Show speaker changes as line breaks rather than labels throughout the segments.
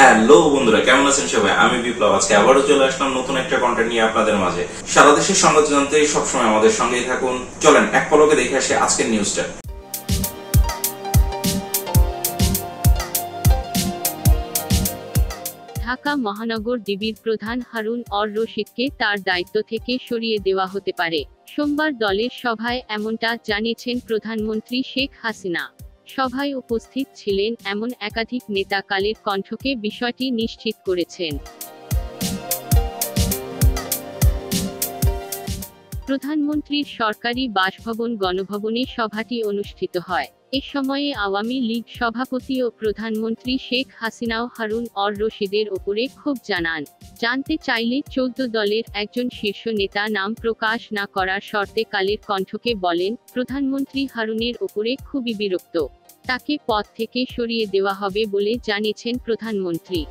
Hello বন্ধুরা, কেমন আছেন সবাই? আমি বিপ্লব। আজকে আবারও চলে আসলাম নতুন একটা কন্টেন্ট নিয়ে আপনাদের মাঝে। সারা দেশের সংবাদ জানতে সবসময় আমাদের সঙ্গেই থাকুন। চলেন এক পলকে দেখে আসি আজকের নিউজটা।
ঢাকা মহানগর ডিবির প্রধান হারুন অর রশিদকে তার দায়িত্ব থেকে সরিয়ে দেওয়া হতে পারে। সোমবার দলের সভায় এমনটা জানিয়েছেন প্রধানমন্ত্রী শেখ হাসিনা। সভায় উপস্থিত ছিলেন এমন একাধিক নেতা কালের কণ্ঠকে বিষয়টি নিশ্চিত করেছেন। প্রধানমন্ত্রীর সরকারি বাসভবন গণভবনে সভাটি অনুষ্ঠিত হয়। এ সময়ে আওয়ামী লীগ সভাপতি ও প্রধানমন্ত্রী শেখ হাসিনাও হারুন অর রশিদের ওপরে ক্ষোভ জানান। জানতে চাইলে 14 দলের একজন শীর্ষ নেতা নাম প্রকাশ না করার শর্তে কালের কণ্ঠকে বলেন, প্রধানমন্ত্রী হারুনের ওপরে খুবই বিরক্ত। তাকে পদ থেকে সরিয়ে দেওয়া হবে বলে জানিয়েছেন প্রধানমন্ত্রী।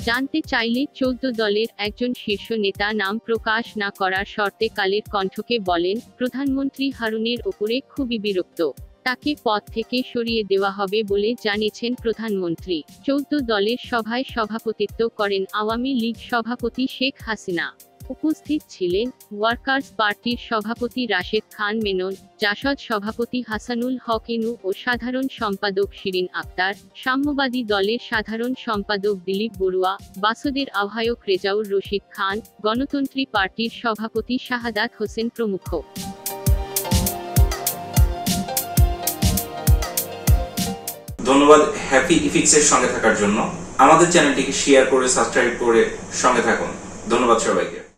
জানতে চাইলে 14 দলের একজন শীর্ষ নেতা নাম প্রকাশ না করার শর্তে কালের কণ্ঠকে বলেন, প্রধানমন্ত্রী হারুনের ওপরে খুবই বিরক্ত। তাকে পদ থেকে সরিয়ে দেওয়া হবে বলে জানিয়েছেন প্রধানমন্ত্রী। 14 দলের সভায় সভাপতিত্ব করেন আওয়ামী লীগ সভাপতি শেখ হাসিনা। উপস্থিত ছিলেন ওয়ার্কার্স পার্টির সভাপতি রাশেদ খান মেনন, জাসদ সভাপতি হাসানুল হক ইনু ও সাধারণ সম্পাদক শিরিন আক্তার, সাম্যবাদী দলের সাধারণ সম্পাদক দিলীপ বড়ুয়া, বাসদের আহ্বায়ক রেজাউর রশিদ খান, গণতন্ত্রী পার্টির সভাপতি শাহাদাত হোসেন প্রমুখ।
ধন্যবাদ হ্যাপি ইফিক্সের সঙ্গে থাকার জন্য। আমাদের চ্যানেলটিকে শেয়ার করে সাবস্ক্রাইব করে সঙ্গে থাকুন। ধন্যবাদ সবাইকে।